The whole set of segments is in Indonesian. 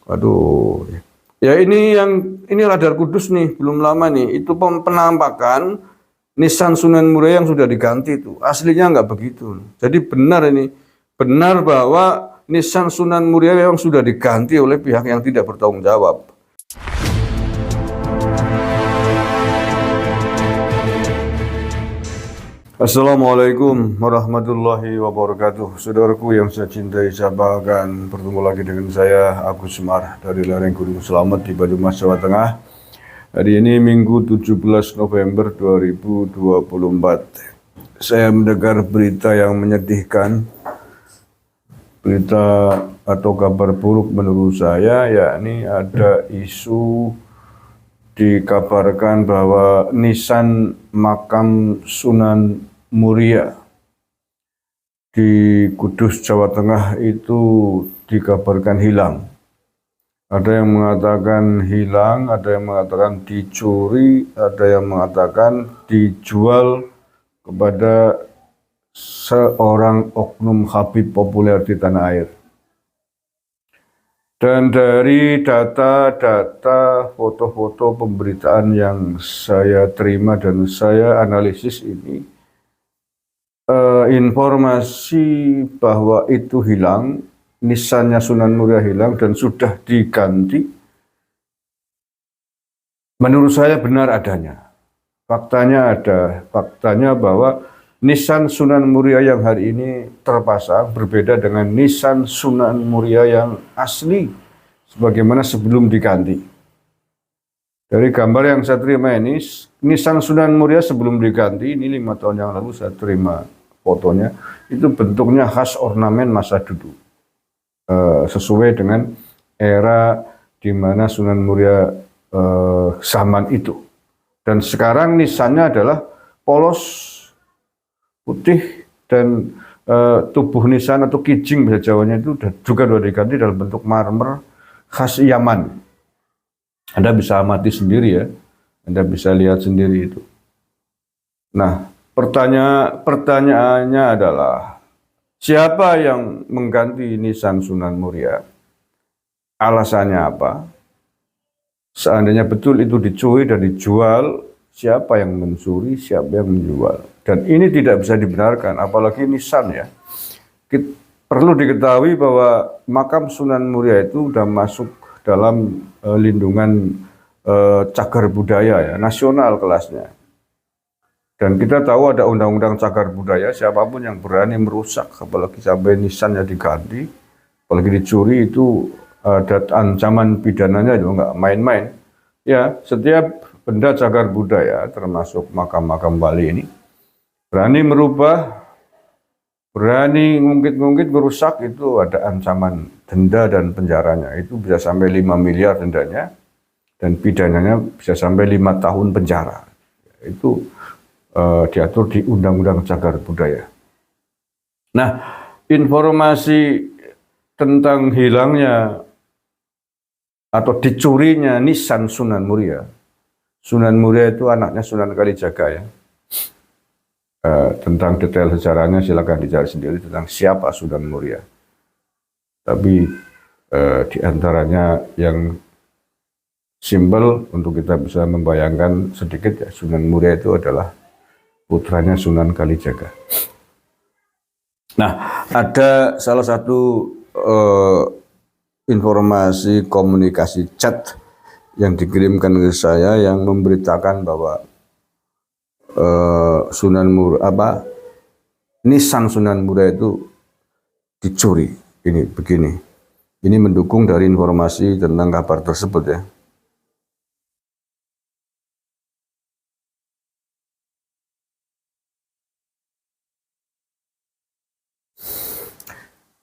Waduh. Ya ini Radar Kudus nih, belum lama nih. Itu penampakan Nissan Sunan Muria yang sudah diganti itu. Aslinya nggak begitu. Jadi benar bahwa Nissan Sunan Muria yang sudah diganti oleh pihak yang tidak bertanggung jawab. Assalamualaikum warahmatullahi wabarakatuh. Saudaraku yang saya cintai, saya banggakan, bertemu lagi dengan saya Agus Semar dari lereng Gunung Selamet di Banyumas, Jawa Tengah. Hari ini Minggu 17 November 2024. Saya mendengar berita yang menyedihkan, berita atau kabar buruk menurut saya, yakni ada isu dikabarkan bahwa nisan makam Sunan Muria di Kudus, Jawa Tengah itu dikabarkan hilang. Ada yang mengatakan hilang, ada yang mengatakan dicuri, ada yang mengatakan dijual kepada seorang oknum habib populer di tanah air. Dan dari data-data, foto-foto pemberitaan yang saya terima dan saya analisis ini, informasi bahwa itu hilang, nisannya Sunan Muria hilang dan sudah diganti, menurut saya benar adanya. Faktanya ada, faktanya bahwa nisan Sunan Muria yang hari ini terpasang berbeda dengan nisan Sunan Muria yang asli, sebagaimana sebelum diganti. Dari gambar yang saya terima ini, nisan Sunan Muria sebelum diganti, ini 5 tahun yang lalu saya terima fotonya, itu bentuknya khas ornamen masa dulu. Sesuai dengan era di mana Sunan Muria zaman itu. Dan sekarang nisannya adalah polos, putih, dan tubuh nisan atau kijing bahasa Jawanya itu juga sudah diganti dalam bentuk marmer khas Yaman. Anda bisa amati sendiri ya, Anda bisa lihat sendiri itu. Nah, pertanyaannya adalah, siapa yang mengganti nisan Sunan Muria? Alasannya apa? Seandainya betul itu dicuri dan dijual, siapa yang mencuri, siapa yang menjual? Dan ini tidak bisa dibenarkan, apalagi nisan ya. Perlu diketahui bahwa makam Sunan Muria itu sudah masuk dalam lindungan cagar budaya ya, nasional kelasnya. Dan kita tahu ada undang-undang cagar budaya, siapapun yang berani merusak, apalagi sampai nisannya diganti, apalagi dicuri, itu ada ancaman pidananya juga nggak main-main. Ya, setiap benda cagar budaya, termasuk makam-makam Bali ini, berani merubah, berani ngungkit-ngungkit, merusak, itu ada ancaman denda dan penjaranya. Itu bisa sampai 5 miliar dendanya, dan pidananya bisa sampai 5 tahun penjara. Itu diatur di Undang-Undang Cagar Budaya. Nah, informasi tentang hilangnya atau dicurinya nisan Sunan Muria. Sunan Muria itu anaknya Sunan Kalijaga ya. Tentang detail sejarahnya silakan dicari sendiri tentang siapa Sunan Muria. Tapi di antaranya yang simpel untuk kita bisa membayangkan sedikit ya, Sunan Muria itu adalah putranya Sunan Kalijaga. Nah, ada salah satu informasi komunikasi chat yang dikirimkan ke saya yang memberitakan bahwa nisan Sunan Muria itu dicuri. Ini begini. Ini mendukung dari informasi tentang kabar tersebut ya.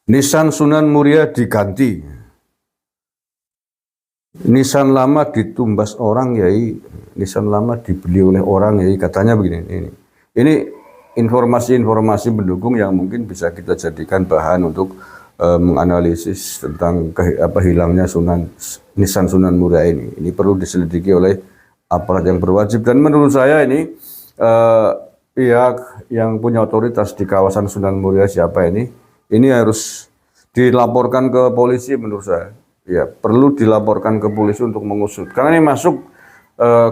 Nisan Sunan Muria diganti. Nisan lama ditumbas orang yai, nisan lama dibeli oleh orang yai, katanya begini. Ini informasi-informasi pendukung yang mungkin bisa kita jadikan bahan untuk menganalisis tentang hilangnya nisan Sunan Muria ini. Ini perlu diselidiki oleh aparat yang berwajib, dan menurut saya ini pihak yang punya otoritas di kawasan Sunan Muria siapa ini harus dilaporkan ke polisi menurut saya. ya perlu dilaporkan ke polisi untuk mengusut. Karena ini masuk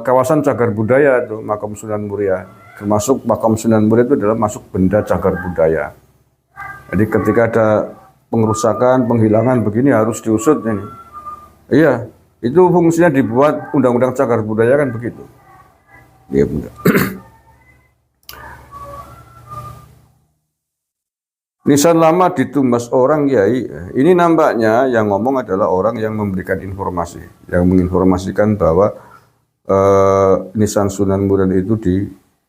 kawasan cagar budaya tuh makam Sunan Muria. Termasuk makam Sunan Muria itu adalah masuk benda cagar budaya. Jadi ketika ada pengerusakan, penghilangan begini harus diusut ini. Iya, itu fungsinya dibuat undang-undang cagar budaya kan begitu. Iya benar. Nisan lama ditumbas orang Kiai. Ini nampaknya yang ngomong adalah orang yang memberikan informasi, yang menginformasikan bahwa nisan Sunan Muria itu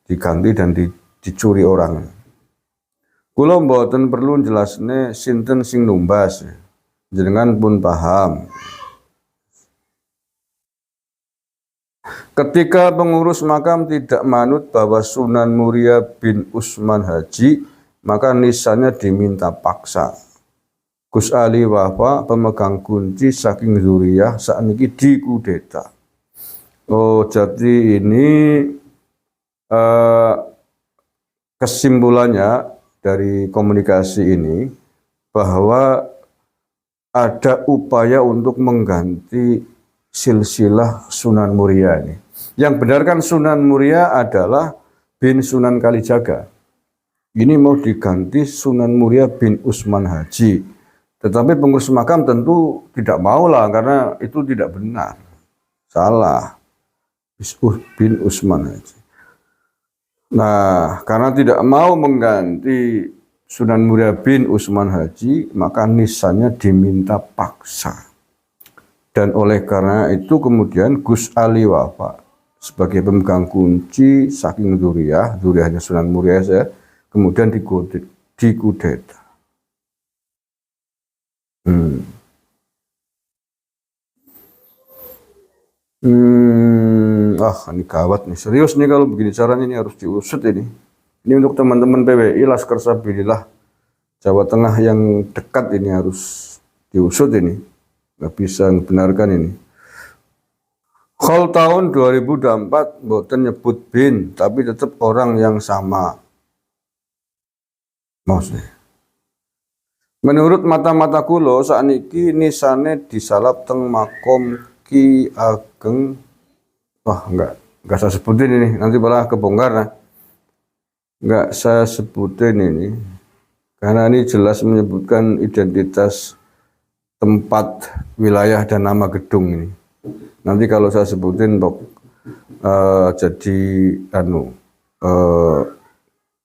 diganti dan dicuri orang. Kula mboten perlu jelasne sinten sing numbas. Jenengan pun paham. Ketika pengurus makam tidak manut bahwa Sunan Muria bin Usman Haji, maka nisannya diminta paksa. Gus Ali Wafa, pemegang kunci saking zuriyah, sakniki dikudeta. Oh, jadi ini kesimpulannya dari komunikasi ini bahwa ada upaya untuk mengganti silsilah Sunan Muria ini. Yang benar kan Sunan Muria adalah bin Sunan Kalijaga. Ini mau diganti Sunan Muria bin Usman Haji. Tetapi pengurus makam tentu tidak mau lah karena itu tidak benar. Salah. Bin Usman Haji. Nah, karena tidak mau mengganti Sunan Muria bin Usman Haji, maka nisannya diminta paksa. Dan oleh karena itu kemudian Gus Ali Wafa sebagai pemegang kunci saking zuriyahnya Sunan Muria saya, kemudian dikudeta. Ini gawat nih, serius nih kalau begini caranya ini harus diusut ini. Ini untuk teman-teman PWI Laskar Sabilillah Jawa Tengah yang dekat ini harus diusut ini. Nggak bisa membenarkan ini. Khol tahun 2024 mboten nyebut bin, tapi tetap orang yang sama. Maksudnya. Menurut mata-mata kulo sakniki nisane disalap teng makom Ki Ageng. Wah, enggak saya sebutin ini, nanti malah kebongkar nah. Enggak saya sebutin ini. Karena ini jelas menyebutkan identitas tempat, wilayah dan nama gedung ini. Nanti kalau saya sebutin jadi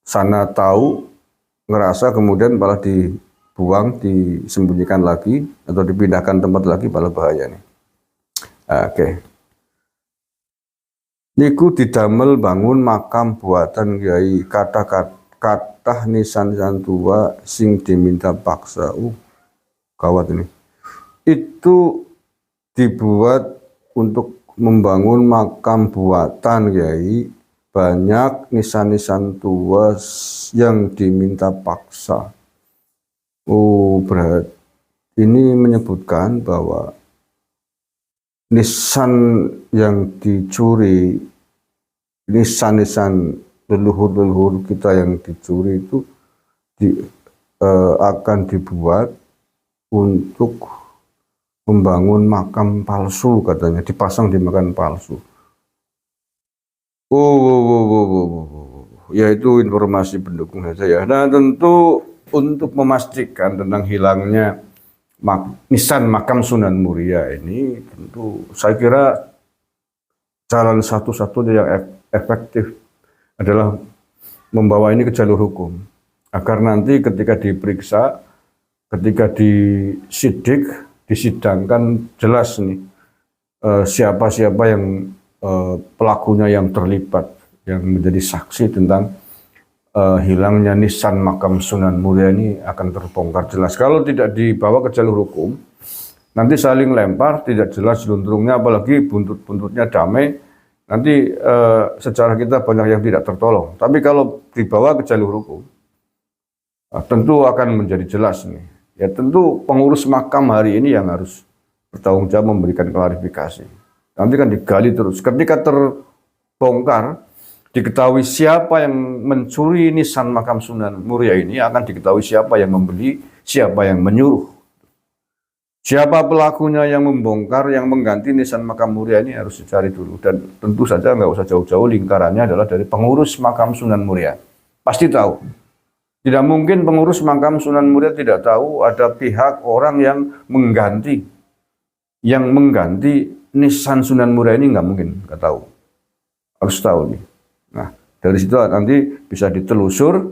sana tahu ngerasa kemudian malah dibuang, disembunyikan lagi atau dipindahkan tempat lagi, malah bahaya nih. Oke. Niku didamel bangun makam buatan Kiai kata nisan tua sing diminta paksa. Gawat ini. Itu dibuat untuk membangun makam buatan Kiai, banyak nisan-nisan tua yang diminta paksa. Berat. Ini menyebutkan bahwa nisan yang dicuri, nisan-nisan leluhur-leluhur kita yang dicuri itu akan dibuat untuk membangun makam palsu katanya, dipasang di makam palsu. Ya itu informasi pendukung saja ya. Nah tentu untuk memastikan tentang hilangnya nisan makam Sunan Muria ini, tentu saya kira jalan satu-satunya yang efektif adalah membawa ini ke jalur hukum, agar nanti ketika diperiksa, ketika disidangkan jelas nih siapa-siapa yang pelakunya yang terlibat, yang menjadi saksi tentang hilangnya nisan makam Sunan Muria ini akan terbongkar jelas. Kalau tidak dibawa ke jalur hukum, nanti saling lempar, tidak jelas luntrungnya, apalagi buntut-buntutnya damai, nanti sejarah kita banyak yang tidak tertolong. Tapi kalau dibawa ke jalur hukum, tentu akan menjadi jelas nih. Ya tentu pengurus makam hari ini yang harus bertanggung jawab memberikan klarifikasi. Nanti kan digali terus. Ketika terbongkar, diketahui siapa yang mencuri nisan makam Sunan Muria ini, akan diketahui siapa yang membeli, siapa yang menyuruh. Siapa pelakunya yang membongkar, yang mengganti nisan makam Muria ini harus dicari dulu. Dan tentu saja nggak usah jauh-jauh, lingkarannya adalah dari pengurus makam Sunan Muria. Pasti tahu. Tidak mungkin pengurus makam Sunan Muria tidak tahu ada pihak orang yang mengganti. Yang mengganti nisan Sunan Muria ini nggak mungkin, nggak tahu. Harus tahu nih. Nah, dari situ nanti bisa ditelusur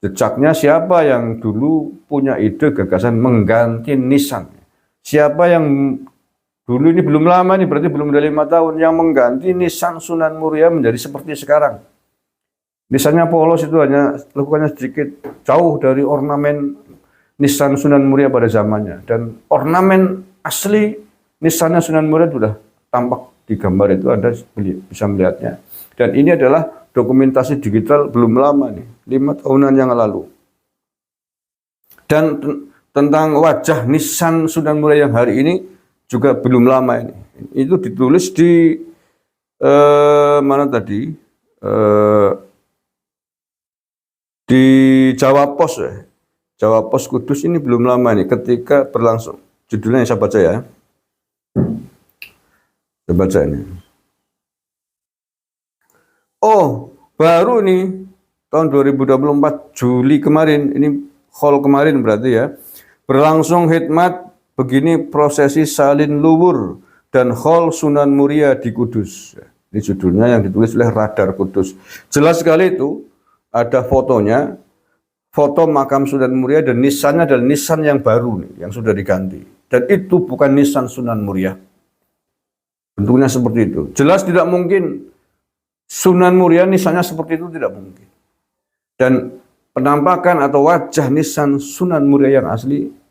jejaknya siapa yang dulu punya ide gagasan mengganti nisan. Siapa yang dulu ini belum lama nih, berarti belum dari 5 tahun, yang mengganti nisan Sunan Muria menjadi seperti sekarang. Nisannya polos itu hanya lakukannya sedikit jauh dari ornamen nisan Sunan Muria pada zamannya. Dan ornamen asli nisannya Sunan Muria sudah tampak di gambar itu, Anda bisa melihatnya. Dan ini adalah dokumentasi digital belum lama nih, 5 tahunan yang lalu. Dan tentang wajah nisan Sunan Muria yang hari ini juga belum lama ini. Itu ditulis di mana tadi? Di Jawa Pos ya. Jawa Pos Kudus ini belum lama nih ketika berlangsung. Judulnya yang saya baca ya. Saya baca ini. Oh, baru nih tahun 2024 Juli kemarin, ini haul kemarin berarti ya. Berlangsung khidmat begini prosesi salin luwur dan haul Sunan Muria di Kudus. Ini judulnya yang ditulis oleh Radar Kudus. Jelas sekali itu, ada fotonya, foto makam Sunan Muria dan nisannya adalah nisan yang baru nih, yang sudah diganti. Dan itu bukan nisan Sunan Muria. Bentuknya seperti itu. Jelas tidak mungkin Sunan Muria nisannya seperti itu, tidak mungkin. Dan penampakan atau wajah nisan Sunan Muria yang asli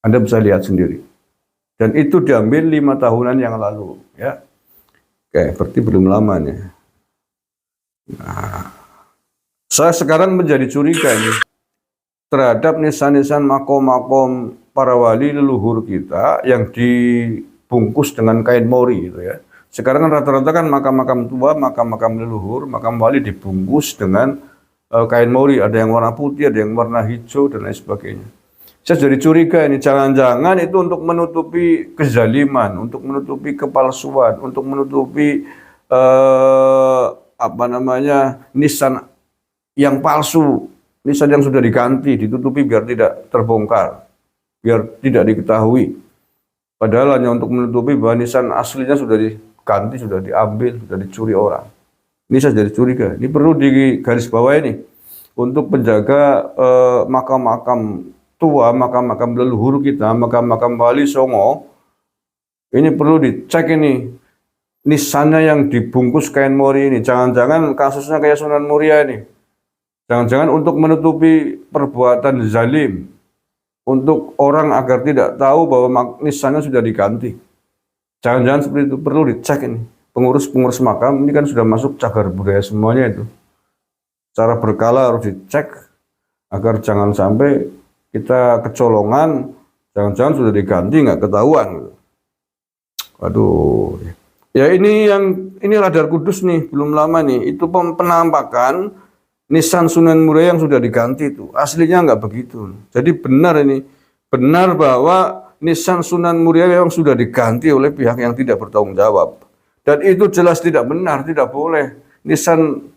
Anda bisa lihat sendiri. Dan itu diambil 5 tahunan yang lalu, ya. Oke, berarti belum lama nih. Nah, saya sekarang menjadi curiga ini terhadap nisan-nisan makom-makom para wali leluhur kita yang dibungkus dengan kain mori itu ya. Sekarang kan rata-rata kan makam-makam tua, makam-makam leluhur, makam wali dibungkus dengan kain mori. Ada yang warna putih, ada yang warna hijau dan lain sebagainya. Saya jadi curiga ini, jangan-jangan itu untuk menutupi kezaliman, untuk menutupi kepalsuan, untuk menutupi nisan yang palsu, nisan yang sudah diganti, ditutupi biar tidak terbongkar, biar tidak diketahui. Padahal hanya untuk menutupi bahwa nisan aslinya sudah diganti, sudah diambil, sudah dicuri orang. Ini saya jadi curiga. Ini perlu digarisbawahi ini untuk menjaga makam-makam tua, makam-makam leluhur kita, makam-makam wali songo. Ini perlu dicek ini nisannya yang dibungkus kain mori ini. Jangan-jangan kasusnya kayak Sunan Muria ini. Jangan-jangan untuk menutupi perbuatan zalim, untuk orang agar tidak tahu bahwa nisannya sudah diganti. Jangan-jangan seperti itu, perlu dicek ini. Pengurus-pengurus makam ini kan sudah masuk cagar budaya semuanya itu. Secara berkala harus dicek agar jangan sampai kita kecolongan, jangan-jangan sudah diganti nggak ketahuan. Waduh. Ya ini Radar Kudus nih, belum lama nih. Itu penampakan nisan Sunan Muria yang sudah diganti itu. Aslinya nggak begitu. Jadi benar bahwa nisan Sunan Muria yang sudah diganti oleh pihak yang tidak bertanggung jawab. Dan itu jelas tidak benar, tidak boleh. Nisan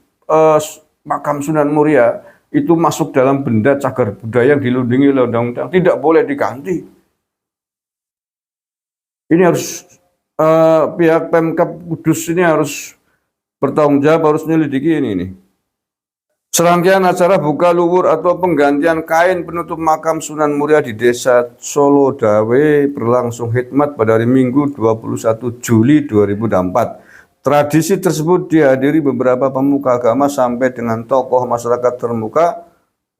makam Sunan Muria itu masuk dalam benda cagar budaya yang dilindungi oleh undang-undang, tidak boleh diganti. Ini harus pihak Pemkab Kudus ini harus bertanggung jawab, harus menyelidiki ini. Serangkaian acara buka luwur atau penggantian kain penutup makam Sunan Muria di Desa Solo Dawe berlangsung khidmat pada hari Minggu 21 Juli 2024. Tradisi tersebut dihadiri beberapa pemuka agama sampai dengan tokoh masyarakat termuka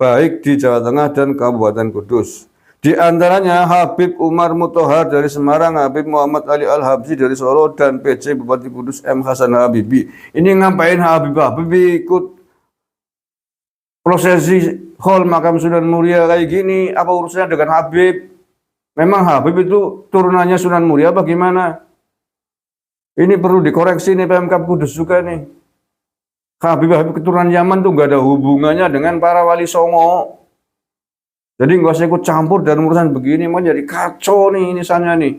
baik di Jawa Tengah dan Kabupaten Kudus. Di antaranya Habib Umar Mutahar dari Semarang, Habib Muhammad Ali Al-Habsyi dari Solo, dan PJ Bupati Kudus M. Hasan Habibi. Ini ngapain Habib ikut prosesi haul makam Sunan Muria kayak gini? Apa urusannya dengan Habib? Memang Habib itu turunannya Sunan Muria apa gimana? Ini perlu dikoreksi nih Pemkab Kudus juga nih. Habib keturunan Yaman tuh nggak ada hubungannya dengan para wali songo. Jadi nggak usah ikut campur dan urusan begini, mau jadi kacau nih nisannya nih.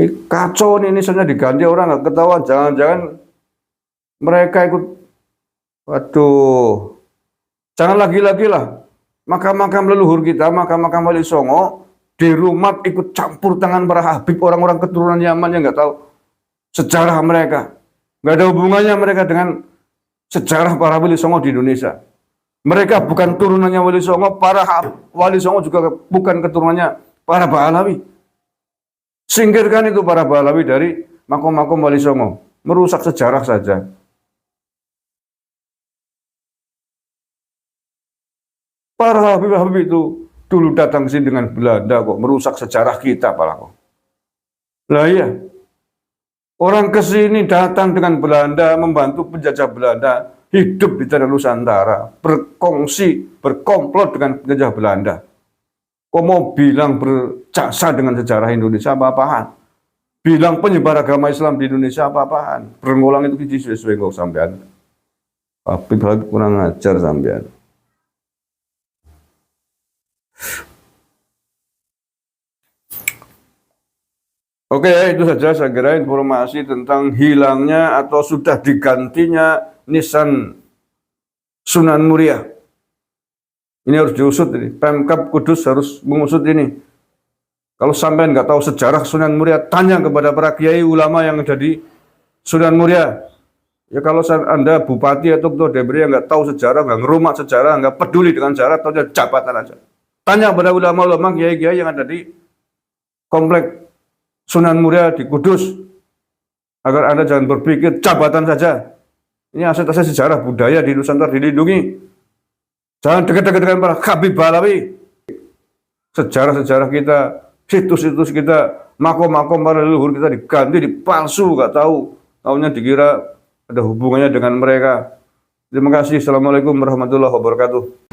Ini kacau nih nisannya diganti orang nggak ketahuan, jangan-jangan mereka ikut, waduh, jangan lagi-lagi lah. Makam-makam leluhur kita, makam-makam Wali Songo, di rumah ikut campur tangan para Habib, orang-orang keturunan Yaman yang nggak tahu sejarah mereka. Nggak ada hubungannya mereka dengan sejarah para Wali Songo di Indonesia. Mereka bukan turunannya Wali Songo, para Wali Songo juga bukan keturunannya para Ba'alawi. Singkirkan itu para Ba'alawi dari makom-makom Wali Songo. Merusak sejarah saja. Para Habib-Habib itu dulu datang ke sini dengan Belanda kok, merusak sejarah kita pala kok. Lah iya, orang ke sini datang dengan Belanda, membantu penjajah Belanda, hidup di tanah Nusantara, berkongsi, berkomplot dengan penjajah Belanda. Kok mau bilang berjasa dengan sejarah Indonesia apa-apaan? Bilang penyebar agama Islam di Indonesia apa-apaan? Berulang itu sesuai kok sampean. Habib kurang ajar sampean. Oke, itu saja saya kira informasi tentang hilangnya atau sudah digantinya nisan Sunan Muria. Ini harus diusut ini. Pemkab Kudus harus mengusut ini. Kalau sampai nggak tahu sejarah Sunan Muria, tanya kepada para kiai ulama yang ada di Sunan Muria. Ya kalau Anda bupati atau ketua DPR yang nggak tahu sejarah, nggak ngerumak sejarah, nggak peduli dengan sejarah, atau jabatan aja. Tanya pada ulama-ulama kiai-kiai yang ada di komplek Sunan Muria di Kudus, agar Anda jangan berpikir jabatan saja. Ini aset-aset sejarah budaya di Nusantara dilindungi. Jangan dekat-dekat dengan para Habib Ba'alawi. Sejarah-sejarah kita, situs-situs kita, makom-makom para leluhur kita diganti, dipalsu, nggak tahu. Taunya dikira ada hubungannya dengan mereka. Terima kasih. Assalamualaikum warahmatullahi wabarakatuh.